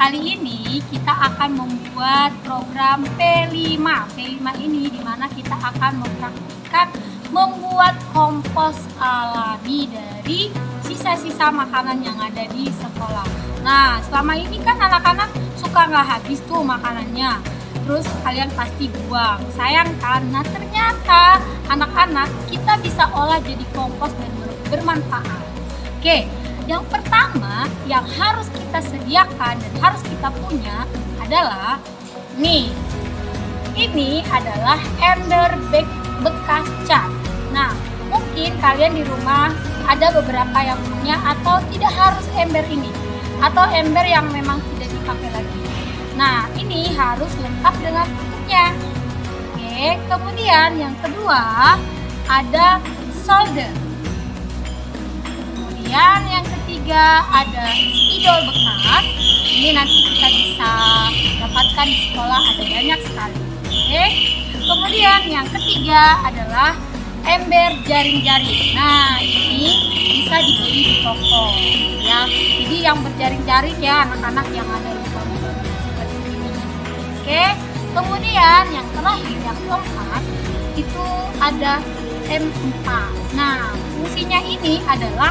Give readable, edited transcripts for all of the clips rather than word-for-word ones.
kali ini kita akan membuat program P5. P5 ini dimana kita akan mempraktikkan membuat kompos alami dari sisa-sisa makanan yang ada di sekolah. Nah, selama ini kan anak-anak suka nggak habis tuh makanannya. Terus kalian pasti buang, sayang kan? Nah, ternyata anak-anak kita bisa olah jadi kompos dan bermanfaat. Oke, yang pertama yang harus kita sediakan dan harus kita punya adalah nih. Ini adalah ember bekas cat. Nah, mungkin kalian di rumah ada beberapa yang punya atau tidak harus ember ini atau ember yang memang tidak dipakai lagi. Nah, ini harus lengkap dengan tutupnya. Oke, kemudian yang kedua ada solder. Kemudian yang ketiga ada spidol bekas. Ini nanti kita bisa dapatkan di sekolah, ada banyak sekali. Oke. Kemudian yang ketiga adalah ember jaring-jaring. Nah, ini bisa dibeli di toko ya. Jadi yang berjaring-jaring ya anak-anak yang ada di bawah seperti ini. Oke. Kemudian yang terakhir yang keempat itu ada M4. Nah, fungsinya ini adalah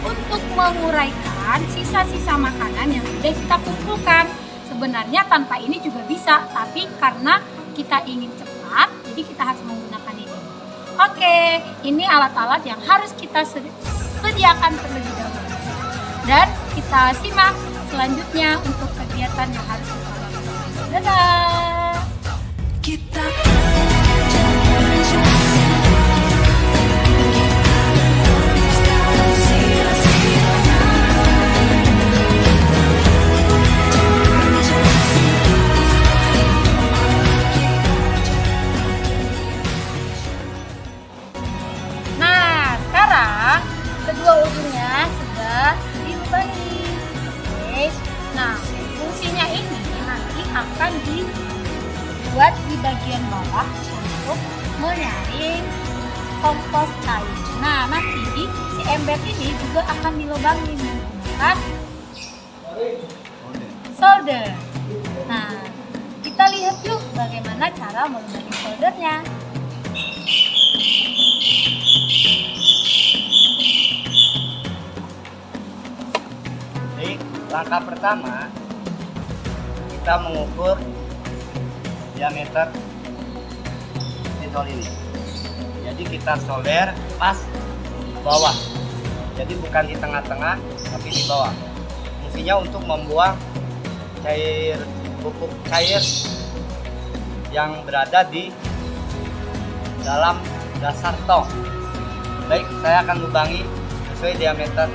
untuk menguraikan sisa-sisa makanan yang sudah kita kumpulkan. Sebenarnya tanpa ini juga bisa, tapi karena kita ingin cepat, jadi kita harus menggunakan ini. Oke, ini alat-alat yang harus kita sediakan terlebih dahulu. Dan kita simak selanjutnya untuk kegiatan yang harus kita lakukan. Dadah! Kedua ujungnya sudah dilubangi. Oke. Nah, fungsinya ini nanti akan dibuat di bagian bawah untuk menyaring kompos cair. Nah, nanti si ember ini juga akan dilubangi menggunakan solder. Nah, kita lihat yuk bagaimana cara melubangi soldernya. Langkah pertama, kita mengukur diameter spidol ini. Jadi kita solder pas bawah. Jadi bukan di tengah-tengah, tapi di bawah. Fungsinya untuk membuang pupuk cair yang berada di dalam dasar tong. Baik, saya akan lubangi sesuai diameter.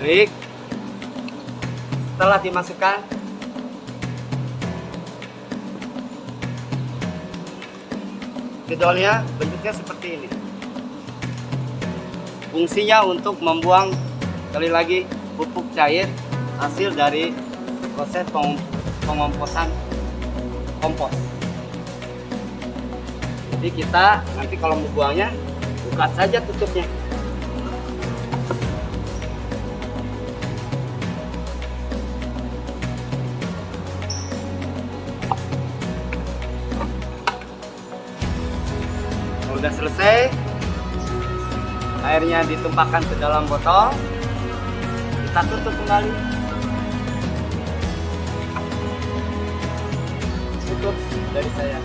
Baik, setelah dimasukkan, spidolnya bentuknya seperti ini. Fungsinya untuk membuang sekali lagi pupuk cair hasil dari proses pengomposan kompos. Jadi kita nanti kalau mau buangnya, buka saja tutupnya. Kalau udah selesai, airnya ditumpahkan ke dalam botol, kita tutup kembali. Tutup dari saya.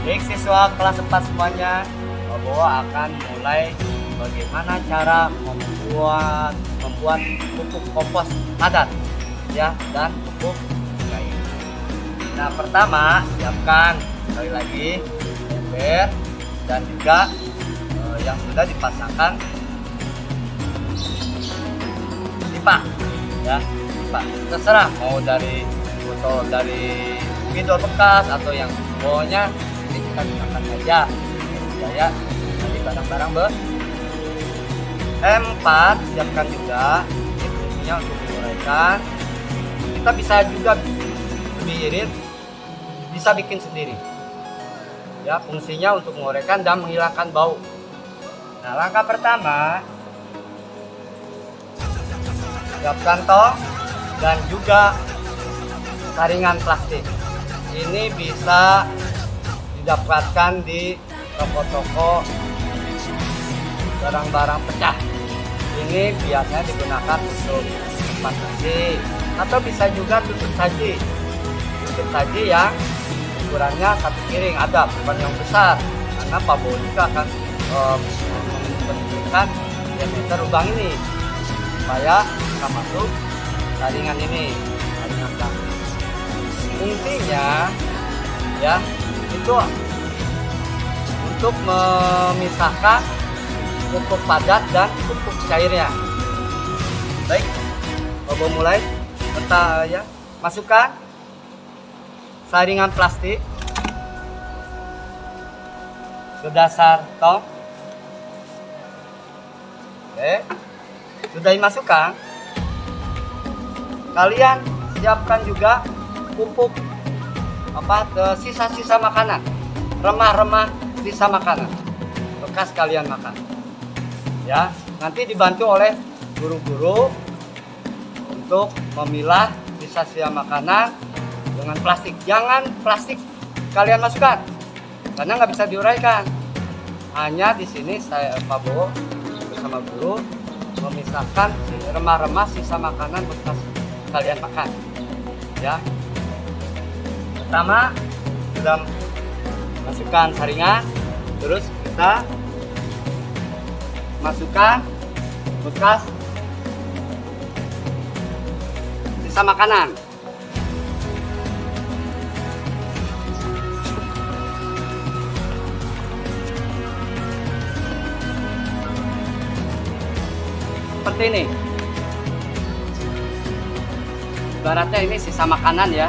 Baik siswa kelas 4 semuanya, Pak Bowo akan mulai bagaimana cara membuat pupuk kompos padat ya, dan pupuk cair. Nah, pertama siapkan sekali lagi ember dan juga yang sudah dipasangkan pipa ya, pipa. Terserah mau dari botol dari spidol bekas atau yang bawahnya, ini kita gunakan saja supaya nanti barang-barang M4 siapkan juga. Ini fungsinya untuk menguraikan. Kita bisa juga lebih irit, bisa bikin sendiri ya, fungsinya untuk menguraikan dan menghilangkan bau. Nah, langkah pertama siapkan tong dan juga saringan plastik. Ini bisa didapatkan di toko-toko barang-barang pecah. Ini biasanya digunakan untuk tempat saji atau bisa juga tutup saji. Tutup saji yang ukurannya 1 piring ada, bukan yang besar, karena Pak Bowo juga akan menentukan diameter lubang ini supaya bisa masuk saringan ini, saringan plastik. Fungsinya ya itu untuk memisahkan pupuk padat dan pupuk cairnya. Baik, Pak Bowo mulai. Kita ya masukkan saringan plastik ke dasar tong. Oke, sudah dimasukkan. Kalian siapkan juga pupuk sisa-sisa makanan, remah-remah sisa makanan bekas kalian makan ya. Nanti dibantu oleh guru-guru untuk memilah sisa-sisa makanan dengan plastik. Jangan plastik kalian masukkan karena nggak bisa diuraikan. Hanya di sini saya Pak Bowo bersama guru memisahkan remah-remah sisa makanan bekas kalian makan ya. Pertama sudah masukkan saringan, terus kita masukkan bekas sisa makanan. Seperti ini. Ibaratnya ini sisa makanan ya.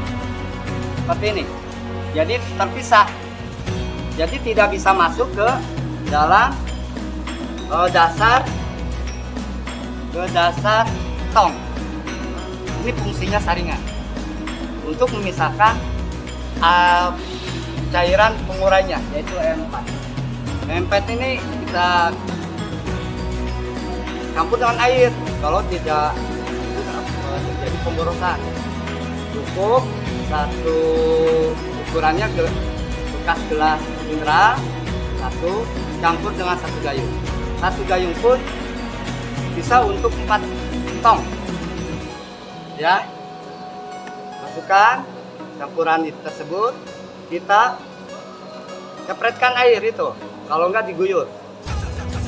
Seperti ini. Jadi terpisah. Jadi tidak bisa masuk ke dalam dasar tong. Ini fungsinya saringan untuk memisahkan cairan pengurainya, yaitu M4. M4 ini kita campur dengan air kalau tidak terjadi pemborosan. Cukup satu ukurannya bekas gelas mineral, satu campur dengan 1 gayung. 1 gayung pun bisa untuk 4 tong ya. Masukkan campuran tersebut, kita cepretkan air itu, kalau enggak diguyur,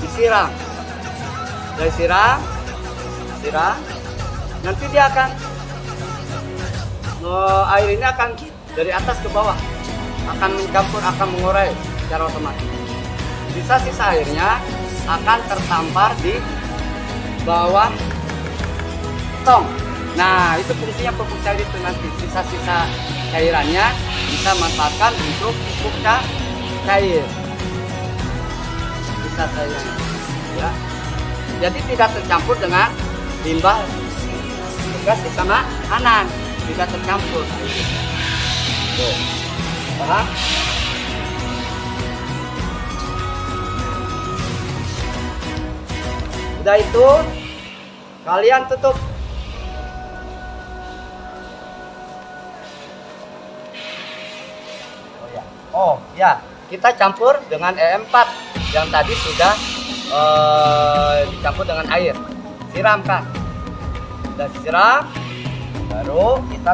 disiram. Dari siram, nanti dia akan air ini akan dari atas ke bawah akan mencampur, akan mengurai secara otomatis. Sisa-sisa airnya akan tertampar di bawah tong. Nah, itu fungsinya pupuk cair itu. Nanti sisa-sisa cairannya bisa manfaatkan untuk pupuk cair. Sisa cairannya ya. Jadi tidak tercampur dengan limbah bekas sisa makanan. tidak tercampur. Tuh. Paham? Udah itu, kalian tutup. Oh ya, kita campur dengan E4 yang tadi sudah dicampur dengan air. Siramkan. Sudah disiram, baru kita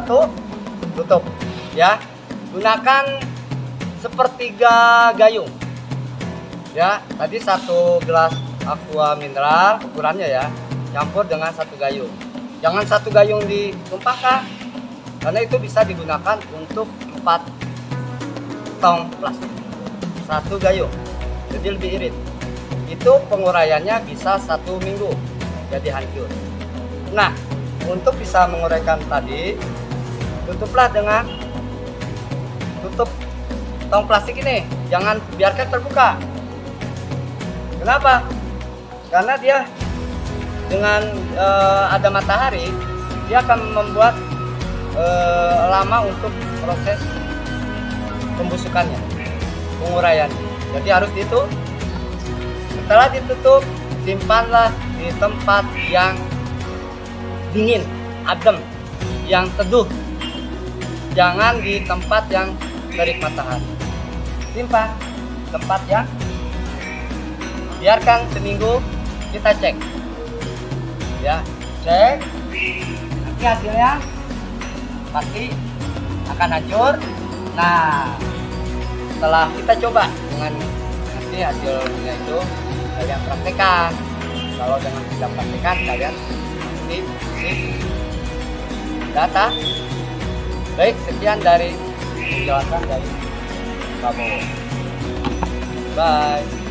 tutup. Ya, gunakan sepertiga gayung. Ya, tadi 1 gelas aqua mineral ukurannya ya, campur dengan 1 gayung. Jangan 1 gayung ditumpahkan, karena itu bisa digunakan untuk 4 tong plastik. 1 gayung, jadi lebih irit. Itu penguraiannya bisa 1 minggu jadi hancur. Nah, untuk bisa menguraikan tadi, tutuplah dengan tutup tong plastik ini, jangan biarkan terbuka. Kenapa? Karena dia dengan ada matahari, dia akan membuat lama untuk proses pembusukannya, penguraian. Jadi harus ditutup. Setelah ditutup, simpanlah di tempat yang dingin, adem, yang teduh. Jangan di tempat yang terik matahari. Simpan tempat yang, biarkan seminggu, kita cek. Ya, cek. Nanti hasilnya pasti akan hancur. Nah, setelah kita coba dengan nanti hasilnya itu kalian praktekkan. Kalau dengan tidak praktekkan, kalian pasti data. Baik, sekian dari penjelasan dari Prabowo. Bye.